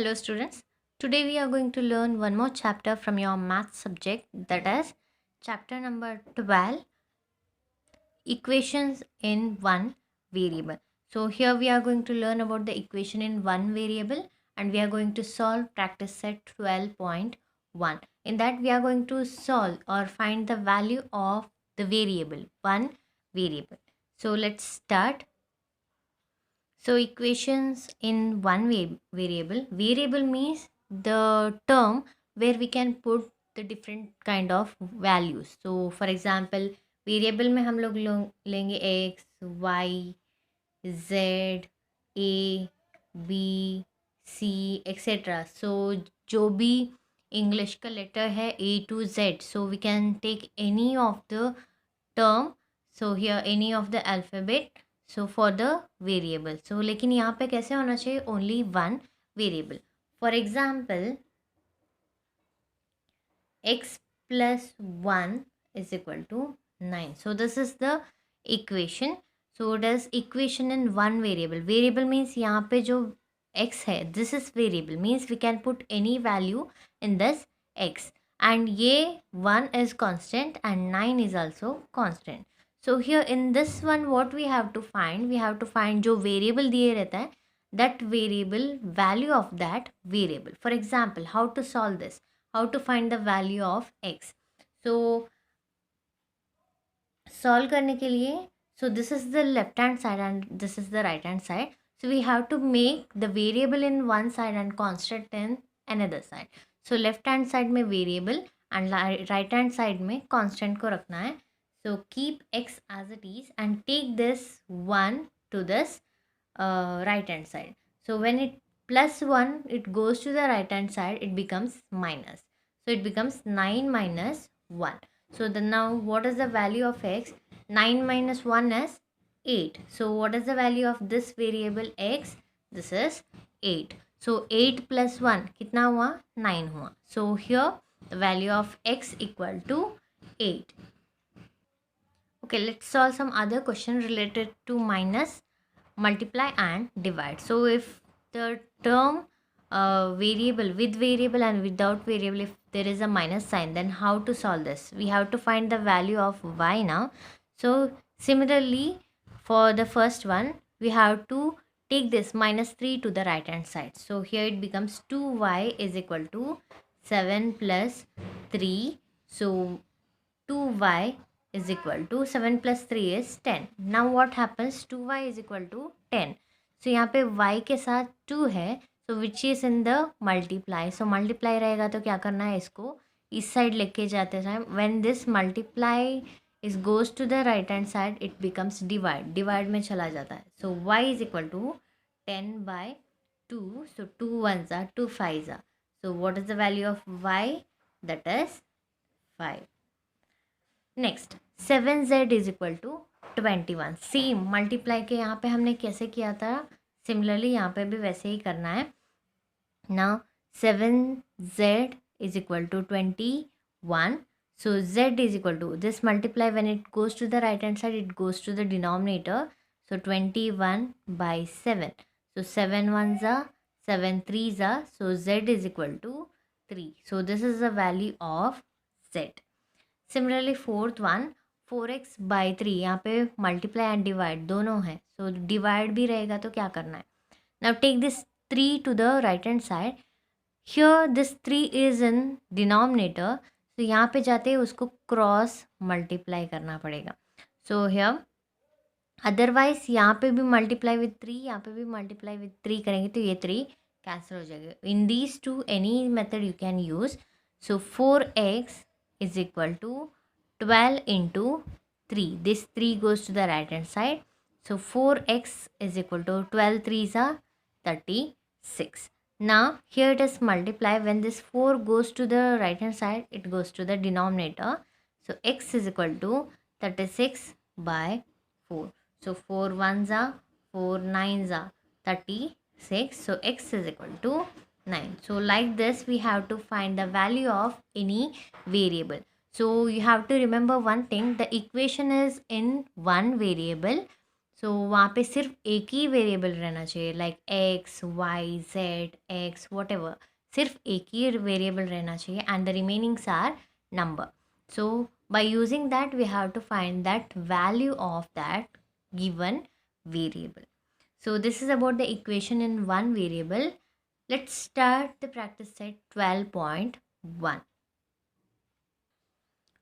Hello, students. Today we are going to learn one more chapter from your math subject, that is chapter number 12, equations in one variable. So, here we are going to learn about the equation in one variable and we are going to solve practice set 12.1. In that, we are going to solve or find the value of the variable, one variable. So, let's start. So equations in one variable. Variable means the term where we can put the different kind of values. So for example, variable में हम लोग लेंगे x, y, z, a, b, c, etc. So जो भी English का letter है a to z, so we can take any of the term. So here any of the alphabet. So for the variable. So लेकिन यहाँ पे कैसे होना चाहिए? Only one variable. For example, x plus 1 is equal to 9. So this is the equation. So does equation in one variable. Variable means यहाँ पे जो x है, this is variable means we can put any value in this x. And ये 1 is constant and 9 is also constant. So here in this one what we have to find? We have to find जो variable दिए रहता है, that variable value of that variable. For example, how to solve this? How to find the value of x? So solve करने के लिए, so this is the left hand side and this is the right hand side. So we have to make the variable in one side and constant in another side. So left hand side में variable and right hand side में constant को रखना है. So keep x as it is and take this 1 to this right hand side. So when it plus 1 it goes to the right hand side, it becomes minus. So it becomes 9 minus 1. So then now what is the value of x? 9 minus 1 is 8. So what is the value of this variable x? This is 8. So 8 plus 1 कितना हुआ? 9 हुआ. So here the value of x equal to 8. Okay, let's solve some other question related to minus, multiply and divide. So if the term variable with variable and without variable, if there is a minus sign, then how to solve this? We have to find the value of y now. So similarly for the first one, we have to take this minus 3 to the right hand side. So here it becomes 2y is equal to 7 plus 3. So 2y is equal to 7 plus 3 is 10. Now what happens? 2y is equal to 10. So यहाँ पे y के साथ 2 है, so which is in the multiply. So multiply रहेगा तो क्या करना है? इसको इस साइड लेके जाते time when this multiply is goes to the right hand side, it becomes divide. Divide में चला जाता है. So y is equal to 10 by 2. So 2 ones are 2 5s are. So what is the value of y? That is 5. Next 7z is equal to 21. Same multiply के यहाँ पे हमने कैसे किया था, सिमिलरली यहाँ पे भी वैसे ही करना है. Now 7z is equal to 21. So z is equal to this multiply when it goes to the right hand side, it goes to the denominator. So 21 by 7. So 7 ones are 7 threes are. So z is equal to 3. So this is the value of z. Similarly fourth one 4x by 3. यहाँ पे multiply and divide दोनों है. So divide भी रहेगा तो क्या करना है? Now take this 3 to the right hand side. Here this 3 is in denominator. तो यहाँ पे जाते ही उसको क्रॉस मल्टीप्लाई करना पड़ेगा. सो हियर अदरवाइज यहाँ पे भी मल्टीप्लाई विथ 3, यहाँ पे भी मल्टीप्लाई विथ 3 करेंगे तो ये 3 कैंसिल हो जाएगा. In these two any method you can use. So 4x is equal to 12 into 3. This 3 goes to the right hand side. So 4x is equal to 12 3s are 36. Now here it is multiply. When this 4 goes to the right hand side, it goes to the denominator. So x is equal to 36 by 4. So 4 ones are 4 9s are 36. So x is equal to 9. So like this we have to find the value of any variable. So you have to remember one thing, the equation is in one variable. So वहाँ पे सिर्फ एक ही variable रहना चाहिए, like x y z x whatever, सिर्फ एक ही वेरिएबल रहना चाहिए and the remainings are number. So by using that we have to find that value of that given variable. So this is about the equation in one variable. Let's start the practice set 12.1.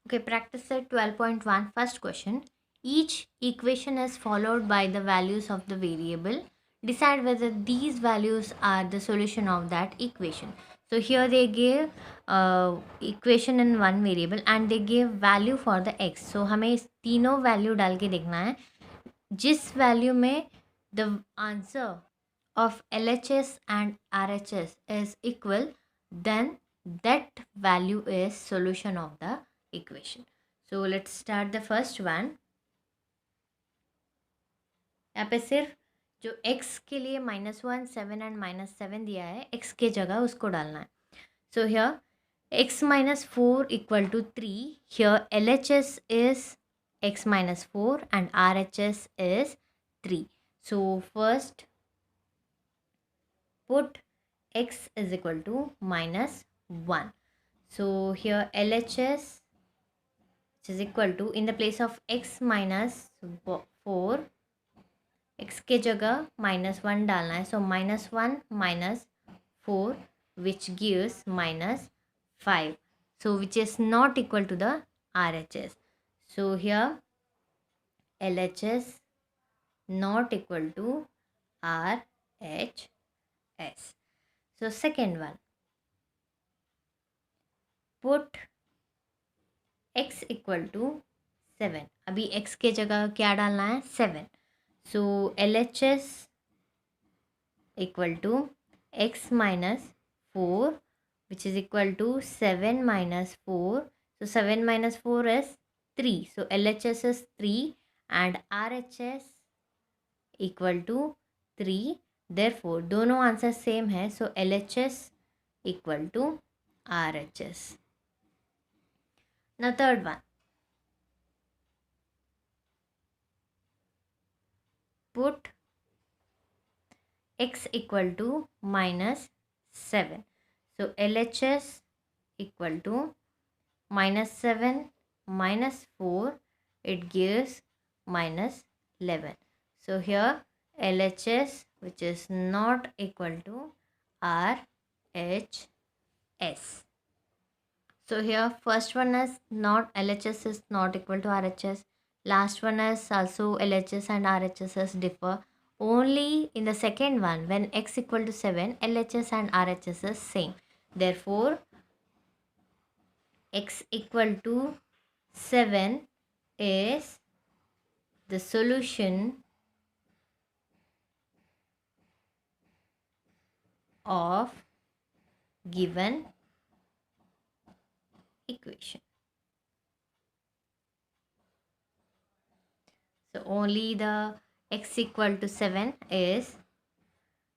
Okay, practice set 12.1, first question. Each equation is followed by the values of the variable. Decide whether these values are the solution of that equation. So here they gave equation in one variable and they gave value for the x. So हमें इस तीनों value डाल के देखना है, जिस value में the answer of LHS and RHS is equal, then that value is solution of the equation. So let's start the first one. यहाँ पे सिर्फ जो x के लिए -1 7 एंड -7 दिया है, x के जगह उसको डालना है. So here x minus 4 equal to 3. Here LHS is x minus 4 and RHS is 3. So first put x is equal to -1. So here LHS is equal to, in the place of x minus 4, x के जगह -1 डालना है. So -1 minus 4 which gives -5. So which is not equal to the RHS. So here LHS not equal to RHS. So second one, put x equal to 7. अभी x के जगह क्या डालना है? 7. So LHS equal to x minus 4 which is equal to 7 minus 4. So 7 minus 4 is 3. So LHS is 3 and RHS equal to 3. Therefore दोनों answer same है. So LHS equal to RHS. Now third one, put x equal to -7. So LHS equal to -7 minus 4, it gives -11. So here LHS which is not equal to RHS. So here first one is not, LHS is not equal to RHS. Last one is also LHS and RHS is differ. Only in the second one, when x equal to 7, LHS and RHS is same. Therefore x equal to 7 is the solution of given equation. So only the x equal to 7 is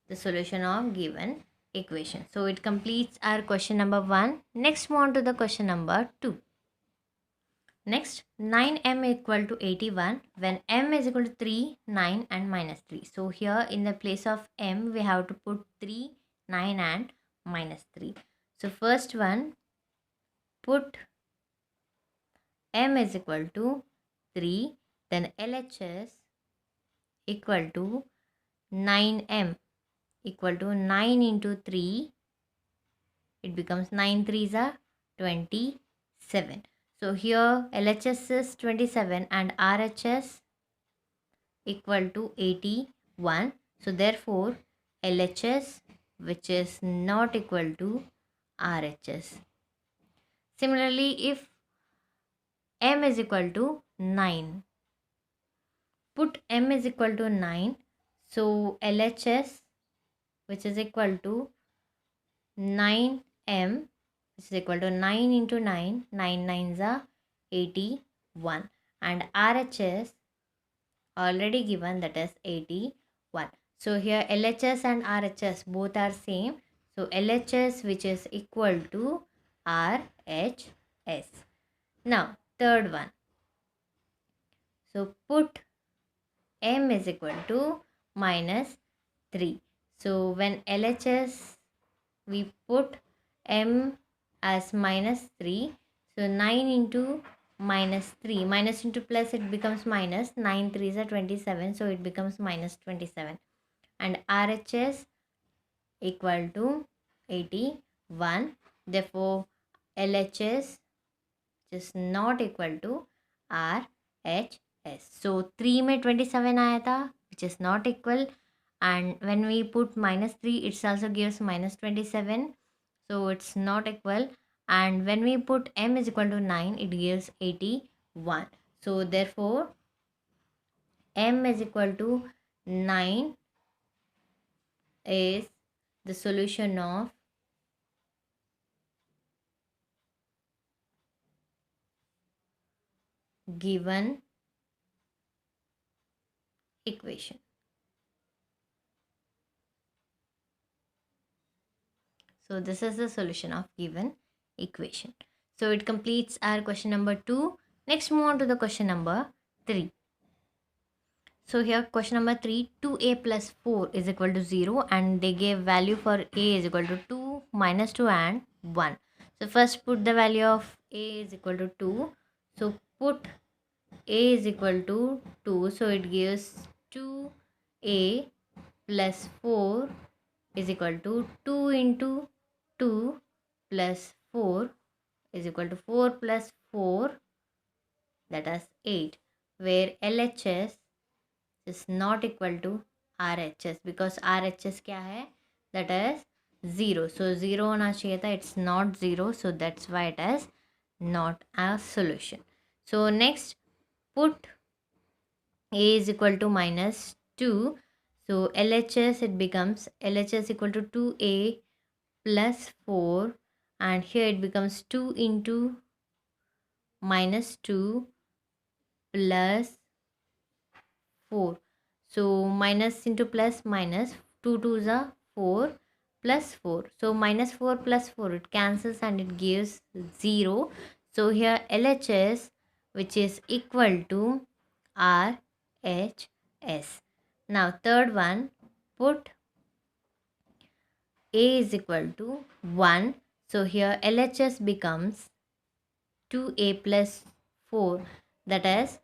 the solution of given equation. So it completes our question number 1. Next move on to the question number 2. Next, 9m equal to 81 when m is equal to 3, 9 and -3. So here in the place of m we have to put 3, 9 and -3. So first one, put m is equal to 3, then LHS equal to 9m equal to 9 into 3, it becomes 9 3s are 27. So here LHS is 27 and RHS equal to 81. So therefore LHS which is not equal to RHS. Similarly, if m is equal to 9, put m is equal to 9. So LHS which is equal to 9m which is equal to 9 into 9, 9 9s are 81 and RHS already given, that is 81. So here LHS and RHS both are same. So LHS which is equal to RHS. Now third one. So put m is equal to minus 3. So when LHS we put m as minus 3, so 9 into minus 3, minus into plus it becomes minus, 9 3s are 27, so it becomes minus 27, and RHS equal to 81. Therefore LHS is not equal to RHS. So 3 में 27 आया था, which is not equal, and when we put minus 3 it also gives minus 27, so it's not equal, and when we put m is equal to 9 it gives 81. So therefore m is equal to 9 is the solution of given equation. So this is the solution of given equation. So it completes our question number 2. Next move on to the question number 3. So here question number 3, 2a plus 4 is equal to 0, and they gave value for a is equal to 2, minus 2 and 1. So first put the value of a is equal to 2. So put a is equal to 2, so it gives 2a plus 4 is equal to 2 into 2 plus 4 is equal to 4 plus 4, that is 8, where LHS is not equal to RHS because RHS क्या है, that is 0. So 0 होना चाहिए था, it's not 0, so that's why it is not a solution. So next put a is equal to minus 2. So LHS it becomes LHS equal to 2a plus 4, and here it becomes 2 into minus 2 plus 4. So minus into plus minus, 2 2s are 4 plus 4. So minus 4 plus 4 it cancels and it gives 0. So here LHS which is equal to RHS. Now third one, put a is equal to 1. So here LHS becomes 2a plus 4, that is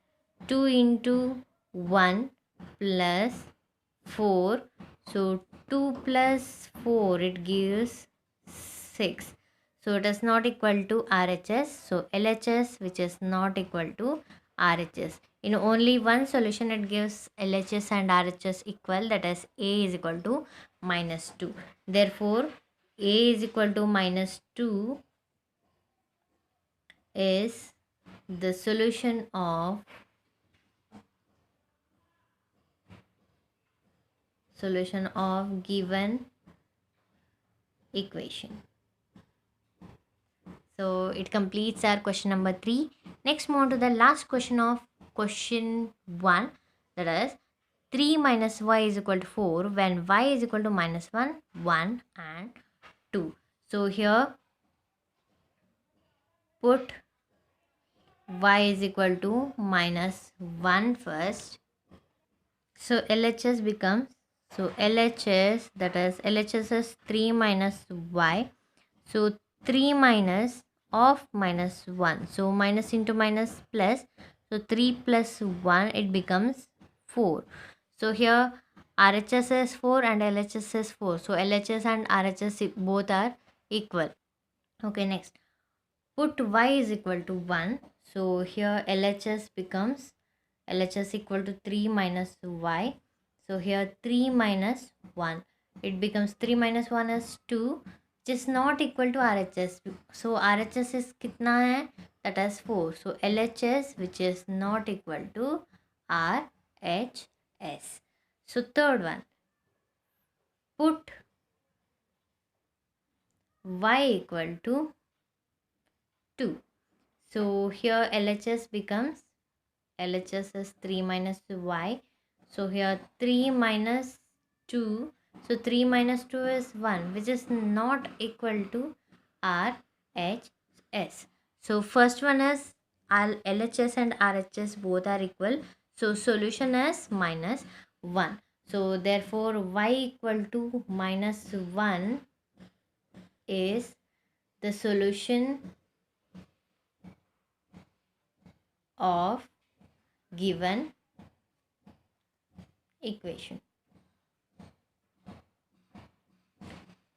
2 into 1 plus 4. So 2 plus 4 it gives 6. So it is not equal to RHS. So LHS which is not equal to RHS. In only one solution it gives LHS and RHS equal, that is a is equal to minus 2. Therefore a is equal to minus 2 is the solution of given equation. So it completes our question number 3. Next move on to the last question of question 1, that is 3 minus y is equal to 4 when y is equal to minus 1, 1 and 2. So here put y is equal to minus 1 first. So LHS becomes, so LHS, that is LHS is 3 minus y. So 3 minus of minus 1. So minus into minus plus. So 3 plus 1 it becomes 4. So here RHS is 4 and LHS is 4. So LHS and RHS both are equal. Okay, next put y is equal to 1. So here LHS becomes LHS equal to 3 minus y. So here 3 minus 1. It becomes 3 minus 1 is 2, which is not equal to RHS. So RHS is kitna hai? That is 4. So LHS which is not equal to RHS. So third one, put y equal to 2. So here LHS becomes, LHS is 3 minus y. So here 3 minus 2. So 3 minus 2 is 1, which is not equal to RHS. So first one is LHS and RHS both are equal. So solution is minus 1. So therefore y equal to minus 1 is the solution of given equation.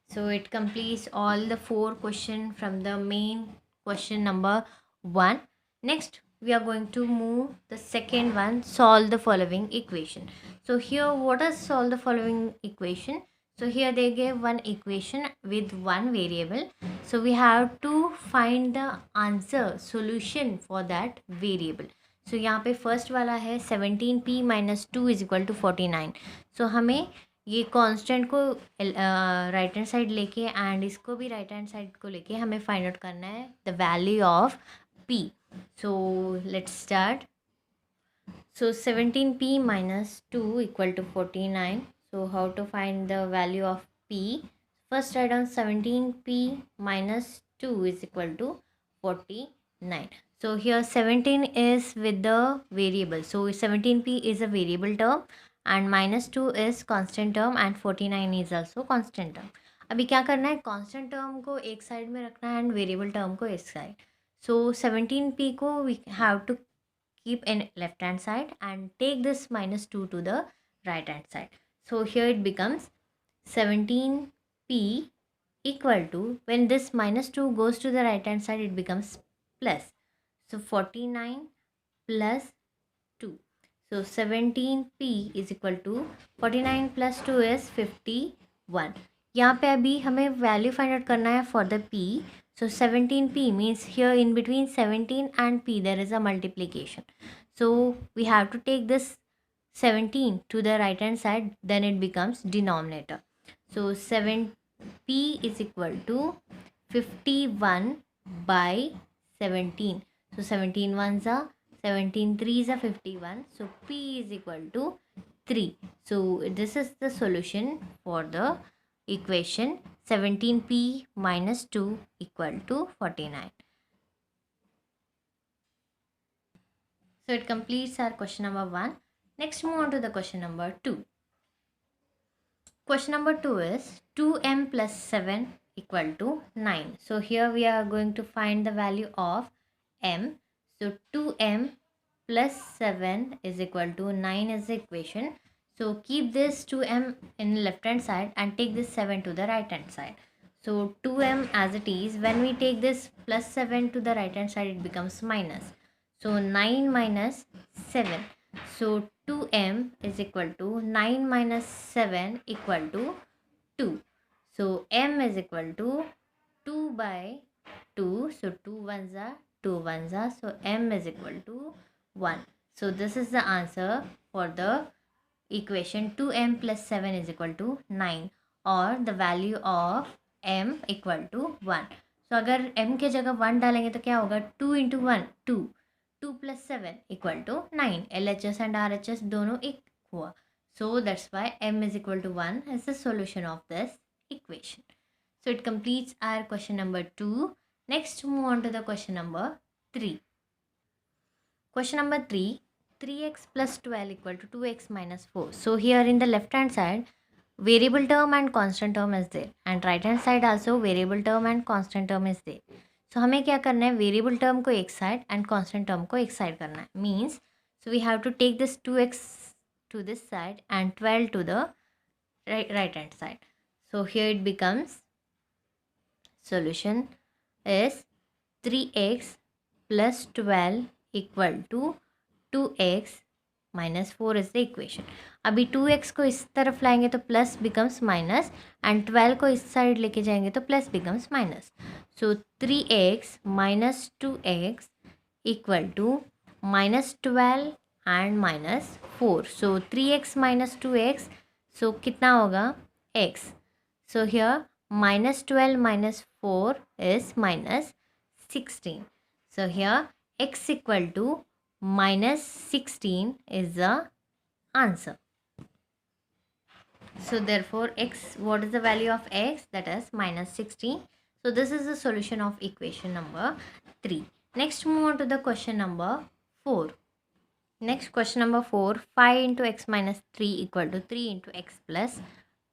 So it completes all the 4 questions from the main question number 1. Next we are going to move the second one, solve the following equation. So here what is solve the following equation? So here they gave one equation with one variable. So we have to find the answer solution for that variable. So यहाँ पे first वाला है 17p minus 2 is equal to 49. So हमें ये constant को right hand side लेके and इसको भी राइट हैंड साइड को लेके हमें फाइंड आउट करना है the value of p. So let's start. So 17p minus 2 equal to 49. So how to find the value of p? First write down 17p minus 2 is equal to 49. So here 17 is with the variable. So 17p is a variable term and minus 2 is constant term and 49 is also constant term. अभी क्या करना है, constant term को एक side में रखना है and variable term को इस साइड. So 17p को we have to keep in left hand side and take this minus 2 to the right hand side. So here it becomes 17p equal to, when this minus 2 goes to the right hand side it becomes plus. So 49 plus 2. So 17p is equal to 49 plus 2 is 51. यहाँ पे अभी हमें value find out करना है for the p. So 17p means here in between 17 and p there is a multiplication. So we have to take this 17 to the right hand side, then it becomes denominator. So 7p is equal to 51 by 17. So 17 ones are 17 threes are 51. So p is equal to 3. So this is the solution for the equation 17p minus 2 equal to 49. So it completes our question number 1. Next move on to the question number 2. Question number 2 is 2m plus 7 equal to 9. So here we are going to find the value of m. So 2m plus 7 is equal to 9 is the equation. So keep this 2m in left hand side and take this 7 to the right hand side. So 2m as it is, when we take this plus 7 to the right hand side it becomes minus. So 9 minus 7. So 2m is equal to 9 minus 7 equal to 2. So m is equal to 2 by 2. So 2 ones are 2 ones are. So m is equal to 1. So this is the answer for the equation 2m plus 7 is equal to 9 और the value of m equal to 1. So अगर m के जगह 1 डालेंगे तो क्या होगा, 2 into 1 2, 2 plus 7 equal to 9. LHS and RHS दोनों एक हुआ. So that's why m is equal to 1 is the solution of this equation. So it completes our question number 2. Next move on to the question number 3. Question number 3. 3x plus 12 equal to 2x minus 4. So here in the left hand side variable term and constant term is there and right hand side also variable term and constant term is there. So हमें क्या करना है, variable term को एक side and constant term को एक side करना है. Means so we have to take this 2x to this side and 12 to the right hand side. So here it becomes solution is 3x plus 12 equal to 2x minus 4 is the equation. अभी 2x को इस तरफ लाएंगे तो plus becomes minus and 12 को इस side लेके जाएंगे तो plus becomes minus. So 3x minus 2x equal to minus 12 and minus 4. So 3x minus 2x, so कितना होगा x. So here minus 12 minus 4 is minus 16. So here x equal to minus 16 is the answer. So therefore x, what is the value of x? That is minus 16. So this is the solution of equation number 3. Next move on to the question number 4. Next question number 4. 5 into x minus 3 equal to 3 into x plus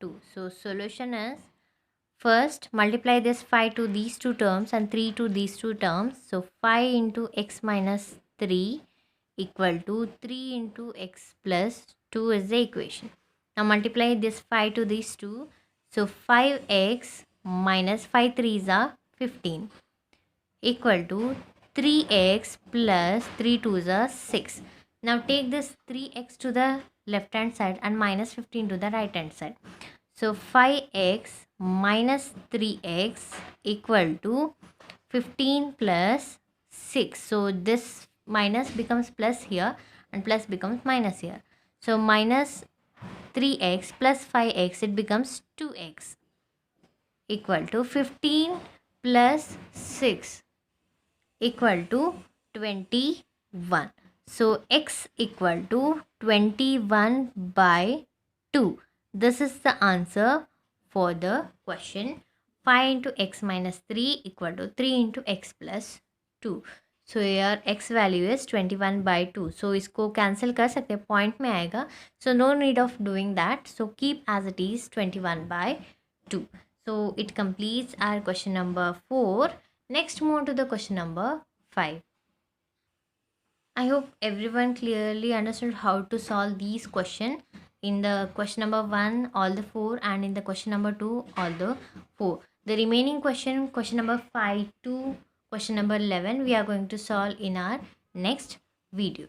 2. So solution is, first multiply this 5 to these two terms and 3 to these two terms. So 5 into x minus 3 equal to 3 into x plus 2 is the equation. Now multiply this 5 to these two. So 5x minus 5 3s are 15 equal to 3x plus 3 2s are 6. Now take this 3x to the left hand side and minus 15 to the right hand side. So 5x minus 3x equal to 15 plus 6. So this minus becomes plus here and plus becomes minus here. So minus 3x plus 5x, it becomes 2x equal to 15 plus 6 equal to 21. So x equal to 21 by 2. This is the answer for the question. 5 into x minus 3 equal to 3 into x plus 2. So here x value is 21 by 2. So इसको cancel कर सकते हैं, point में आएगा. So no need of doing that. So keep as it is 21 by 2. So it completes our question number 4. Next, move on to the question number 5. I hope everyone clearly understood how to solve these questions. In the question number 1, all the 4, and in the question number 2, all the 4. The remaining question number 5 to question number 11, we are going to solve in our next video.